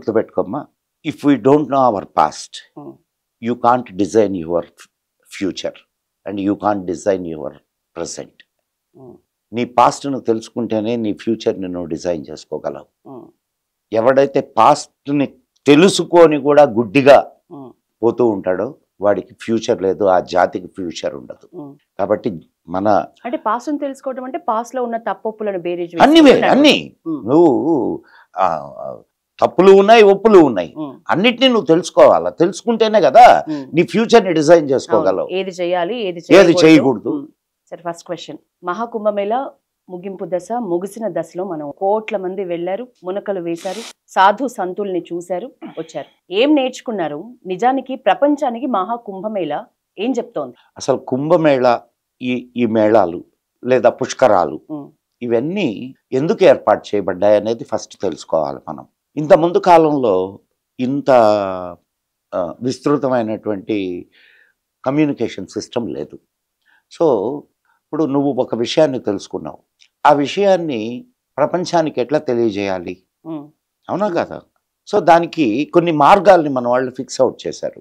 గుర్తుపెట్టుకోమ్మా, if we don't know our past you can't design your future and you can't design your present. నీ పాస్ట్ను తెలుసుకుంటేనే నీ ఫ్యూచర్ని నువ్వు design చేసుకోగలవు. ఎవడైతే పాస్ట్ని తెలుసుకొని కూడా గుడ్డిగా పోతూ ఉంటాడో వాడికి ఫ్యూచర్ లేదు, ఆ జాతికి ఫ్యూచర్ ఉండదు. కాబట్టి మన అంటే పాస్ట్ తెలుసుకోవడం అంటే పాస్ట్ లో ఉన్న తప్పులను బేరీజ్ అన్ని నువ్వు తప్పులు ఉన్నాయి, ఒప్పులు ఉన్నాయి, అన్నిటినీ నువ్వు తెలుసుకోవాలా. తెలుసుకుంటేనే కదా నీ ఫ్యూచర్ ని డిజైన్ చేసుకోగలవు. ఏది చేయాలి, ఏది చేయకూడదు. సరే, ఫస్ట్ క్వశ్చన్, మహాకుంభమేళ ముగింపు దశ ముగిసిన దశలో మనం కోట్ల మంది వెళ్ళారు, మునకలు వేశారు, సాధు సంతుల్ని చూశారు, వచ్చారు. ఏం నేర్చుకున్నారు? నిజానికి ప్రపంచానికి మహాకుంభమేళ ఏం చెప్తోంది? అసలు కుంభమేళ, ఈ మేళాలు లేదా పుష్కరాలు ఇవన్నీ ఎందుకు ఏర్పాటు చేయబడ్డాయి అనేది ఫస్ట్ తెలుసుకోవాలి మనం. ఇంత ముందు కాలంలో ఇంత విస్తృతమైనటువంటి కమ్యూనికేషన్ సిస్టమ్ లేదు. సో ఇప్పుడు నువ్వు ఒక విషయాన్ని తెలుసుకున్నావు, ఆ విషయాన్ని ప్రపంచానికి ఎట్లా తెలియజేయాలి, అవునా కదా? సో దానికి కొన్ని మార్గాల్ని మన వాళ్ళు ఫిక్స్ అవుట్ చేశారు.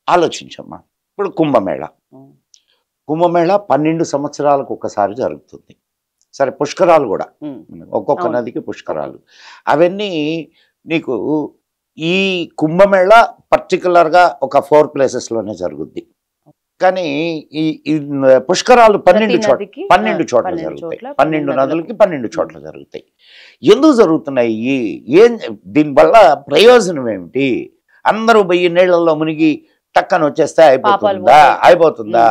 ఆలోచించమ్మా, ఇప్పుడు కుంభమేళ 12 సంవత్సరాలకు ఒకసారి జరుగుతుంది. సరే, పుష్కరాలు కూడా ఒక్కొక్క నదికి పుష్కరాలు. అవన్నీ నీకు ఈ కుంభమేళ పర్టికులర్గా ఒక 4 ప్లేసెస్లోనే జరుగుద్ది. కానీ ఈ పుష్కరాలు 12 చోట్ల జరుగుతాయి. 12 నదులకి 12 చోట్ల జరుగుతాయి. ఎందుకు జరుగుతున్నాయి? ఏం దీనివల్ల ప్రయోజనం ఏమిటి? అందరూ 1000 నీళ్లలో మునిగి టక్కన వచ్చేస్తే అయిపోతుందా?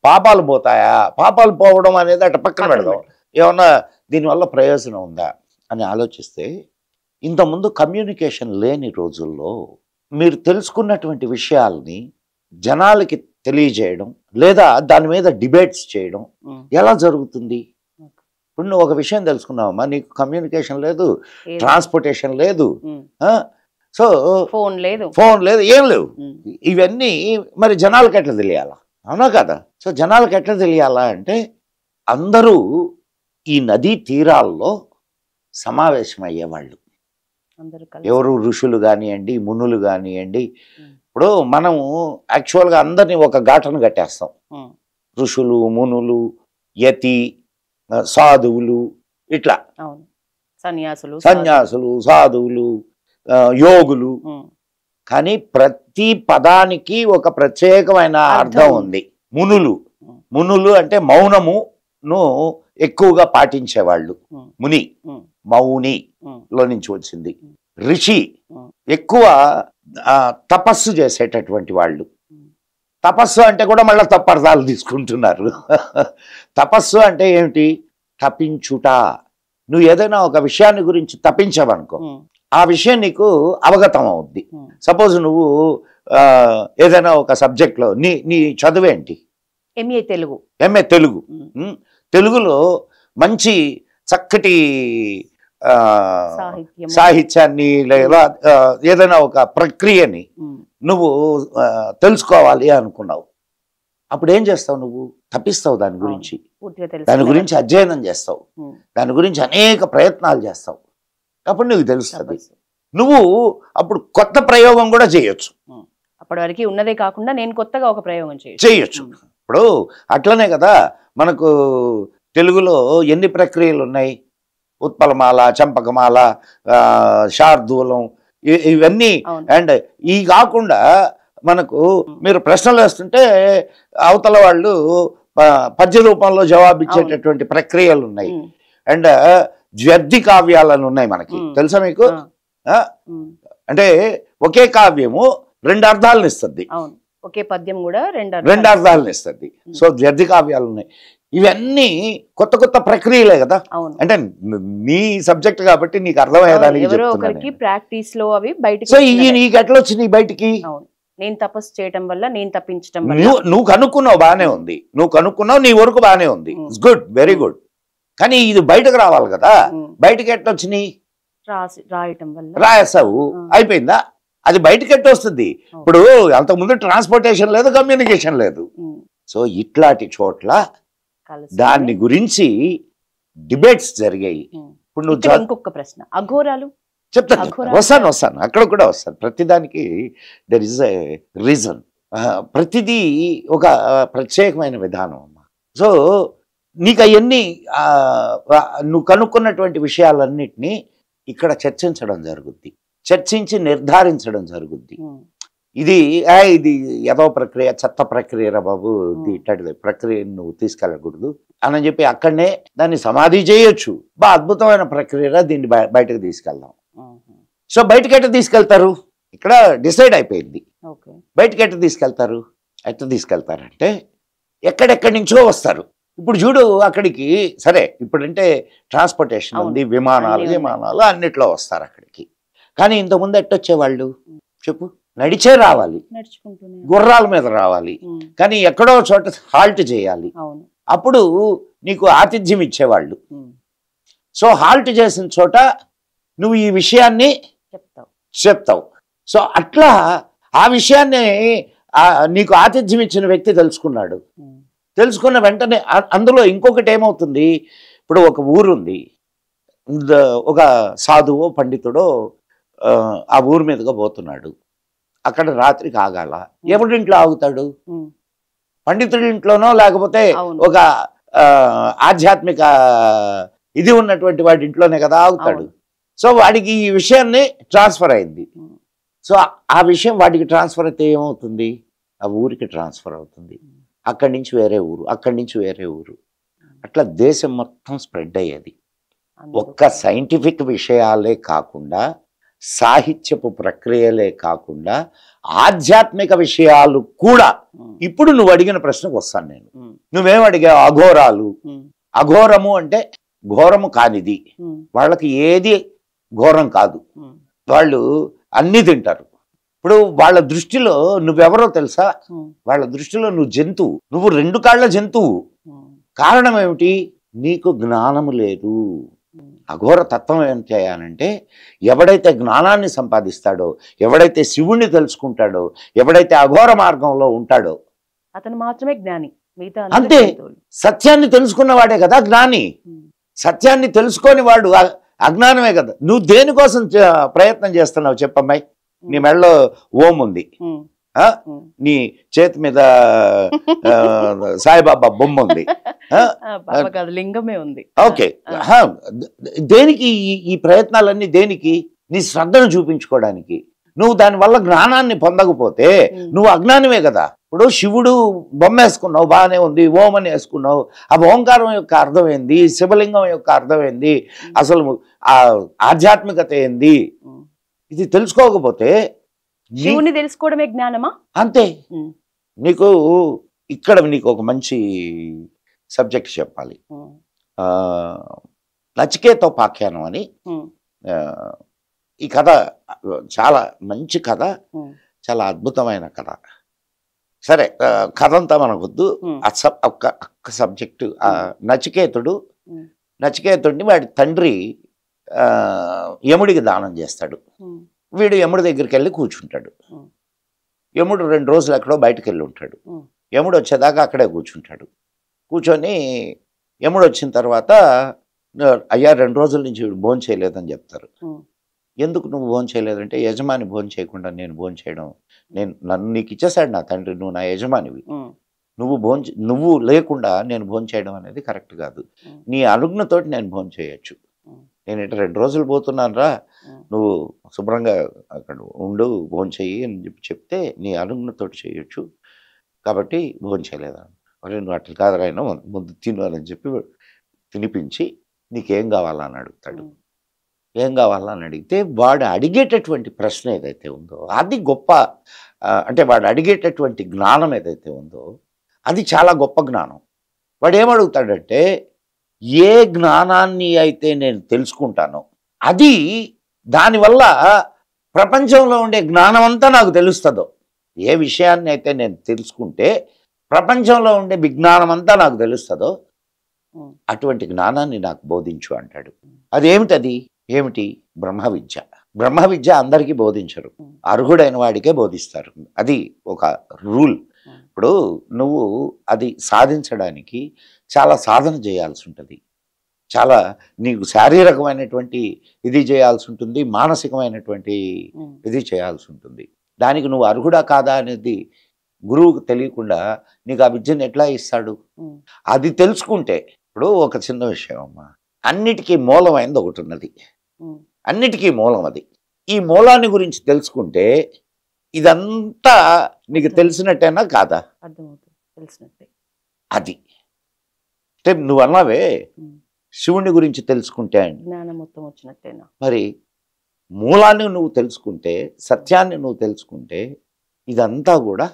పాపాలు పోతాయా? పాపాలు పోవడం అనేది అటు పక్కన పెడదాం, ఏమన్నా దీనివల్ల ప్రయోజనం ఉందా అని ఆలోచిస్తే, ఇంతకుముందు కమ్యూనికేషన్ లేని రోజుల్లో మీరు తెలుసుకున్నటువంటి విషయాల్ని జనాలకి తెలియజేయడం లేదా దాని మీద డిబేట్స్ చేయడం ఎలా జరుగుతుంది? ఇప్పుడు నువ్వు ఒక విషయం తెలుసుకున్నావమ్మా, నీకు కమ్యూనికేషన్ లేదు, ట్రాన్స్పోర్టేషన్ లేదు, సో ఫోన్ లేదు, ఏం లేవు. ఇవన్నీ మరి జనాలకు ఎట్లా తెలియాలా? అవునా కదా? సో జనాలకు ఎట్లా తెలియాలా అంటే అందరూ ఈ నదీ తీరాల్లో సమావేశం అయ్యేవాళ్ళు. ఎవరు ఋషులు కానివ్వండి, మునులు కానివ్వండి. ఇప్పుడు మనము యాక్చువల్గా అందరినీ ఒక ఘాటను కట్టేస్తాం. ఋషులు, మునులు, యతి, సాధువులు, ఇట్లా సన్యాసులు, సాధువులు, యోగులు. కానీ ప్రతి పదానికి ఒక ప్రత్యేకమైన అర్థం ఉంది. మునులు అంటే మౌనమును ఎక్కువగా పాటించేవాళ్ళు. ముని మౌనిలో నుంచి వచ్చింది. ఋషి ఎక్కువ తపస్సు చేసేటటువంటి వాళ్ళు. తపస్సు అంటే కూడా మళ్ళీ తప్పర్థాలు తీసుకుంటున్నారు. తపస్సు అంటే ఏమిటి? తపించుట. నువ్వు ఏదైనా ఒక విషయాన్ని గురించి తపించావనుకో, ఆ విషయం నీకు అవగతం అవుద్ది. సపోజ్ నువ్వు ఏదైనా ఒక సబ్జెక్ట్లో నీ చదువేంటి? ఎంఏ తెలుగు. తెలుగులో మంచి చక్కటి సాహిత్యాన్ని లేదా ఏదైనా ఒక ప్రక్రియని నువ్వు తెలుసుకోవాలి అనుకున్నావు. అప్పుడు ఏం చేస్తావు? నువ్వు తప్పిస్తావు దాని గురించి అధ్యయనం చేస్తావు, దాని గురించి అనేక ప్రయత్నాలు చేస్తావు. అప్పుడు నీకు తెలుస్తుంది. నువ్వు అప్పుడు కొత్త ప్రయోగం కూడా చేయొచ్చు. అప్పటి వరకు ఉన్నదే కాకుండా నేను కొత్తగా ఒక ప్రయోగం చేయొచ్చు. ఇప్పుడు అట్లనే కదా మనకు తెలుగులో ఎన్ని ప్రక్రియలు ఉన్నాయి? ఉత్పలమాల, చంపకమాల, శార్దూలం, ఇవన్నీ. అండ్ ఈ కాకుండా మనకు మీరు ప్రశ్నలు వేస్తుంటే అవతల వాళ్ళు పద్య రూపంలో జవాబిచ్చేటటువంటి ప్రక్రియలు ఉన్నాయి. అండ్ ద్వ్యర్థి కావ్యాలను ఉన్నాయి మనకి, తెలుసా మీకు? అంటే ఒకే కావ్యము 2 అర్థాలను ఇస్తుంది, ఒకే పద్యం కూడా 2 అర్థాలను ఇస్తుంది. సో ద్వ్యర్థి కావ్యాలు ఉన్నాయి. ఇవన్నీ కొత్త కొత్త ప్రక్రియలే కదా. అంటే నీ సబ్జెక్ట్ కాబట్టి నీకు అర్థమయ్యేదానికి సో నీకు ఎట్లా వచ్చినాయి బయటికి? నేను తపస్సు చేయటం వల్ల, నేను తప్పించడం నువ్వు కనుక్కున్నావు, బాగానే ఉంది. నువ్వు కనుక్కున్నావు, నీ వరకు బాగానే ఉంది, ఇట్స్ గుడ్, వెరీ గుడ్. కానీ ఇది బయటకు రావాలి కదా. బయటకి ఎట్లా వచ్చినాయి? రాయటం వల్ల రాసావు, అయిపోయిందా? అది బయటకి ఎట్లా వస్తుంది? ఇప్పుడు అంతకుముందు ట్రాన్స్పోర్టేషన్ లేదు, కమ్యూనికేషన్ లేదు. సో ఇట్లాంటి చోట్ల దాన్ని గురించి డిబేట్స్ జరిగాయి. ఇప్పుడు ఇంకొక ప్రశ్న, అఘోరాలు చెప్తాను వస్తాను అక్కడ కూడా వస్తాను. ప్రతిదానికి దెర్ ఇస్ ఎ రీజన్. ప్రతిదీ ఒక ప్రత్యేకమైన విధానం అమ్మ. సో నీకు అవన్నీ నువ్వు కనుక్కున్నటువంటి విషయాలన్నిటినీ ఇక్కడ చర్చించడం జరుగుద్ది, చర్చించి నిర్ధారించడం జరుగుద్ది. ఇది ఏదో ప్రక్రియ, చెత్త ప్రక్రియ రా బాబు, ఇట్లాంటి ప్రక్రియను నువ్వు తీసుకెళ్ళకూడదు అని చెప్పి అక్కడనే దాన్ని సమాధి చేయొచ్చు. అద్భుతమైన ప్రక్రియరా, దీన్ని బయటకు తీసుకెళ్దాం. సో బయటకి ఎట్లా తీసుకెళ్తారు? ఇక్కడ డిసైడ్ అయిపోయింది. బయటకి ఎట్లా తీసుకెళ్తారు? ఎట్లా తీసుకెళ్తారంటే ఎక్కడెక్కడి నుంచో వస్తారు. ఇప్పుడు చూడు అక్కడికి, సరే ఇప్పుడంటే ట్రాన్స్పోర్టేషన్ ఉంది, విమానాలు అన్నిట్లో వస్తారు అక్కడికి. కానీ ఇంతకుముందు ఎట్టొచ్చేవాళ్ళు చెప్పు? నడిచే రావాలి, గుర్రాల మీద రావాలి, కానీ ఎక్కడో చోట హాల్ట్ చేయాలి. అప్పుడు నీకు ఆతిథ్యం ఇచ్చేవాళ్ళు. సో హాల్ట్ చేసిన చోట నువ్వు ఈ విషయాన్ని చెప్తావు. సో అట్లా ఆ విషయాన్ని నీకు ఆతిథ్యం ఇచ్చిన వ్యక్తి తెలుసుకున్నాడు. తెలుసుకున్న వెంటనే అందులో ఇంకొకటి ఏమవుతుంది, ఇప్పుడు ఒక ఊరుంది, ఒక సాధువో పండితుడో ఆ ఊరు మీదుగా పోతున్నాడు. అక్కడ రాత్రికి ఆగాల. ఎవరింట్లో ఆగుతాడు? పండితుడి ఇంట్లోనో లేకపోతే ఒక ఆధ్యాత్మిక ఇది ఉన్నటువంటి వాడి ఇంట్లోనే కదా ఆగుతాడు. సో వాడికి ఈ విషయాన్ని ట్రాన్స్ఫర్ అయింది. సో ఆ విషయం వాడికి ట్రాన్స్ఫర్ అయితే ఏమవుతుంది? ఆ ఊరికి ట్రాన్స్ఫర్ అవుతుంది. అక్కడి నుంచి వేరే ఊరు, అక్కడి నుంచి వేరే ఊరు, అట్లా దేశం మొత్తం స్ప్రెడ్ అయ్యేది. ఒక్క సైంటిఫిక్ విషయాలే కాకుండా, సాహిత్యపు ప్రక్రియలే కాకుండా, ఆధ్యాత్మిక విషయాలు కూడా. ఇప్పుడు నువ్వు అడిగిన ప్రశ్నకు వస్తాను నేను. నువ్వేం అడిగావు? అఘోరాలు. అఘోరము అంటే ఘోరము కానిది. వాళ్ళకి ఏది ఘోరం కాదు, వాళ్ళు అన్నీ తింటారు. ఇప్పుడు వాళ్ళ దృష్టిలో నువ్వెవరో తెలుసా? వాళ్ళ దృష్టిలో నువ్వు జంతువు, నువ్వు 2 కాళ్ళ జంతువు. కారణం ఏమిటి? నీకు జ్ఞానము లేదు. అఘోర తత్వం ఏం చేయాలంటే, ఎవడైతే జ్ఞానాన్ని సంపాదిస్తాడో, ఎవడైతే శివుణ్ణి తెలుసుకుంటాడో, ఎవడైతే అఘోర మార్గంలో ఉంటాడో అతను మాత్రమే జ్ఞాని. అంతే. సత్యాన్ని తెలుసుకున్నవాడే కదా జ్ఞాని. సత్యాన్ని తెలుసుకొని వాడు అజ్ఞానమే కదా. నువ్వు దేనికోసం ప్రయత్నం చేస్తున్నావు చెప్పమ్మాయి? నీ మెడలో ఓం ఉంది, నీ చేతి మీద సాయిబాబా బొమ్మ ఉంది, లింగమే ఉంది. ఓకే, దేనికి ఈ ప్రయత్నాలన్నీ? దేనికి? నీ శ్రద్ధను చూపించుకోవడానికి. నువ్వు దానివల్ల జ్ఞానాన్ని పొందకపోతే నువ్వు అజ్ఞానమే కదా. ఇప్పుడు శివుడు బొమ్మ వేసుకున్నావు, బాగానే ఉంది, ఓం అని వేసుకున్నావు. ఆ ఓంకారం యొక్క అర్థం ఏంది? శివలింగం యొక్క అర్థం ఏంది? అసలు ఆ ఆధ్యాత్మికత ఏంది? ఇది తెలుసుకోకపోతే శివుని తెలుసుకోవడమే జ్ఞానమా? అంతే. నీకు ఇక్కడ నీకు ఒక మంచి సబ్జెక్ట్ చెప్పాలి. నచికేతోపాఖ్యానం అని ఈ కథ చాలా మంచి కథ, చాలా అద్భుతమైన కథ. సరే, కథ అంతా మనకొద్దు. ఒక్క సబ్జెక్టు. నచికేతుడిని వాడి తండ్రి యముడికి దానం చేస్తాడు. వీడు యముడి దగ్గరికి వెళ్ళి కూర్చుంటాడు. యముడు 2 రోజులు ఎక్కడో బయటకు వెళ్ళి ఉంటాడు. యముడు వచ్చేదాకా అక్కడే కూర్చుంటాడు. కూర్చొని యముడు వచ్చిన తర్వాత, అయ్యా 2 రోజుల నుంచి వీడు భోజనం చేయలేదని చెప్తారు. ఎందుకు నువ్వు భోజనం చేయలేదంటే, యజమాని భోజనం చేయకుండా నేను భోజనం చేయడం, నన్ను నీకు ఇచ్చేసాడు నా తండ్రి, నువ్వు నా యజమానివి, నువ్వు లేకుండా నేను భోజనం చేయడం అనేది కరెక్ట్ కాదు. నీ అనుజ్ఞతోటి నేను భోజనం చేయొచ్చు. నేను ఇట్లా 2 రోజులు పోతున్నాను రా, నువ్వు శుభ్రంగా అక్కడ ఉండు, భోజనం చెయ్యి అని చెప్తే నీ అనుజ్ఞతోటి చేయొచ్చు, కాబట్టి భోజనం చేయలేదా? మరి నువ్వు అట్లా కాదురాయినా ముందు తిను అని చెప్పి తినిపించి నీకేం కావాలని అడుగుతాడు. ఏం కావాలని అడిగితే వాడు అడిగేటటువంటి ప్రశ్న ఏదైతే ఉందో అది గొప్ప. అంటే వాడు అడిగేటటువంటి జ్ఞానం ఏదైతే ఉందో అది చాలా గొప్ప జ్ఞానం. వాడు ఏమడుగుతాడంటే, ఏ జ్ఞానాన్ని అయితే నేను తెలుసుకుంటానో అది, దానివల్ల ప్రపంచంలో ఉండే జ్ఞానం అంతా నాకు తెలుస్తుందో, ఏ విషయాన్ని అయితే నేను తెలుసుకుంటే ప్రపంచంలో ఉండే విజ్ఞానం అంతా నాకు తెలుస్తుందో అటువంటి జ్ఞానాన్ని నాకు బోధించు అంటాడు. అదేమిటది? ఏమిటి? బ్రహ్మ విద్య. బ్రహ్మ విద్య అందరికీ బోధించరు, అర్హుడైన వాడికే బోధిస్తారు. అది ఒక రూల్. ఇప్పుడు నువ్వు అది సాధించడానికి చాలా సాధన చేయాల్సి ఉంటుంది, చాలా నీకు శారీరకమైనటువంటి ఇది చేయాల్సి ఉంటుంది, మానసికమైనటువంటి ఇది చేయాల్సి ఉంటుంది. దానికి నువ్వు అర్హుడా కాదా అనేది గురువుకు తెలియకుండా నీకు ఆ విద్యను ఎట్లా ఇస్తాడు? అది తెలుసుకుంటే, ఇప్పుడు ఒక చిన్న విషయం అమ్మా, అన్నిటికీ మూలమైనది ఒకటి ఉన్నది, అన్నిటికీ మూలం అది. ఈ మూలాన్ని గురించి తెలుసుకుంటే ఇదంతా నీకు తెలిసినట్టేనా కాదా? అర్థమవుతుంది, తెలిసినట్టే. అది అంటే నువ్వు అన్నావే శివుని గురించి తెలుసుకుంటే అండి, జ్ఞానం మొత్తం వచ్చినట్టేనా? మరి మూలాన్ని నువ్వు తెలుసుకుంటే, సత్యాన్ని నువ్వు తెలుసుకుంటే ఇదంతా కూడా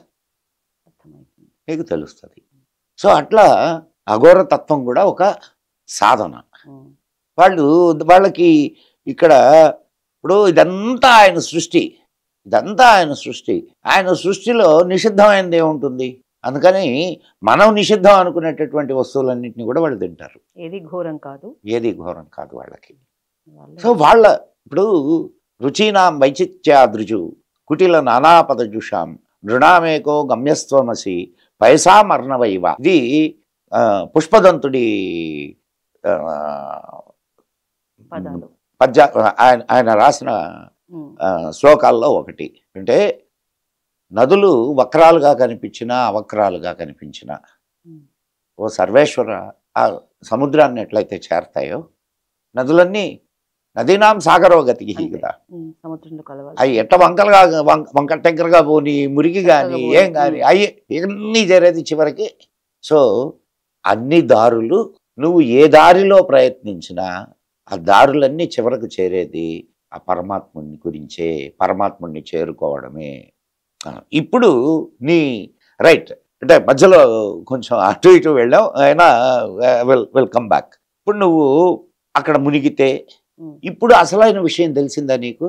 నీకు తెలుస్తుంది. సో అట్లా అఘోర తత్వం కూడా ఒక సాధన. వాళ్ళకి ఇక్కడ ఇప్పుడు ఇదంతా ఆయన సృష్టి, ఇదంతా ఆయన సృష్టి. ఆయన సృష్టిలో నిషిద్ధమైనది ఏముంటుంది? అందుకని మనం నిషిద్ధం అనుకునేటటువంటి వస్తువులన్నింటినీ కూడా వాళ్ళు తింటారు. ఏది ఘోరం కాదు, ఏది ఘోరం కాదు వాళ్ళకి. సో వాళ్ళ ఇప్పుడు రుచీనాం వైచిత్యాదృజు కుటిల నానాపదజుషాం నృణామేకో గమ్యస్త్వమసి పైసామర్ణవైవ. ఇది పుష్పదంతుడి పద్య, ఆయన రాసిన శ్లోకాల్లో ఒకటి. అంటే నదులు వక్రాలుగా కనిపించినా అవక్రాలుగా కనిపించినా ఓ సర్వేశ్వర, ఆ సముద్రాన్ని ఎట్లయితే చేరతాయో నదులన్నీ నదీనాం సాగరోగతి కదా, అవి ఎట్ట వంకలుగా వంక టెంకరగా పోని, మురికి కానీ ఏం కానీ అవి ఇవన్నీ చేరేది చివరికి. సో అన్ని దారులు నువ్వు ఏ దారిలో ప్రయత్నించినా ఆ దారులన్నీ చివరకు చేరేది ఆ పరమాత్ముని గురించే, పరమాత్ముడిని చేరుకోవడమే. ఇప్పుడు నీ రైట్ అంటే మధ్యలో కొంచెం అటు ఇటు వెళ్ళాం, అయినా విల్ కమ్ బ్యాక్. ఇప్పుడు నువ్వు అక్కడ మునిగితే ఇప్పుడు అసలైన విషయం తెలిసిందా నీకు?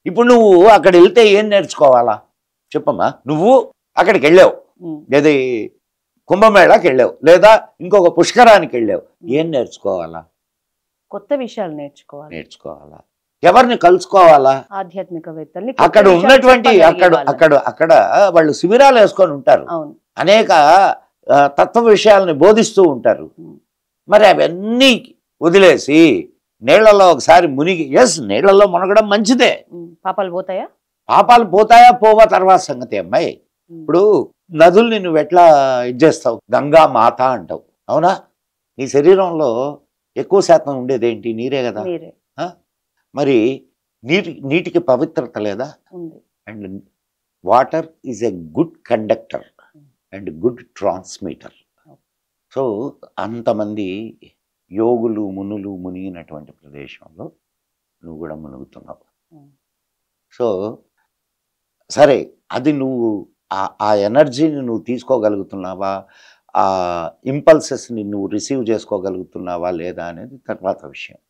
ఇప్పుడు నువ్వు అక్కడ వెళ్తే ఏం నేర్చుకోవాలా చెప్పమ్మా? నువ్వు అక్కడికి వెళ్ళావు, ఏది కుంభమేళాకి వెళ్ళావు, లేదా ఇంకొక పుష్కరానికి వెళ్ళావు, ఏం నేర్చుకోవాలా? కొత్త విషయాలు నేర్చుకోవాలా? ఎవరిని కలుసుకోవాలా? ఆధ్యాత్మికవేత్తల్ని. అక్కడ ఉన్నటువంటి అక్కడ వాళ్ళు శిబిరాలు వేసుకొని ఉంటారు, అనేక తత్వ విషయాలని బోధిస్తూ ఉంటారు. మరి అవన్నీ వదిలేసి నీళ్లలో ఒకసారి మునిగి, ఎస్ నీళ్లలో మునగడం మంచిదే, పాపాలు పోతాయా? పాపాలు పోతాయా పోవా తర్వాత సంగతి అమ్మాయి. ఇప్పుడు నదుల్ని నువ్వు ఎట్లా ఇది చేస్తావు? గంగా మాత అంటావు, అవునా? నీ శరీరంలో ఎక్కువ శాతం ఉండేది ఏంటి? నీరే కదా. మరి నీటికి పవిత్రత లేదా? And water is a good conductor and good transmitter. So అంతమంది యోగులు మునులు మునిగినటువంటి ప్రదేశంలో నువ్వు కూడా మునుగుతున్నావు. సో సరే, అది నువ్వు ఆ ఎనర్జీని నువ్వు తీసుకోగలుగుతున్నావా, ఆ ఇంపల్సెస్ని నువ్వు రిసీవ్ చేసుకోగలుగుతున్నావా లేదా అనేది తర్వాత విషయం.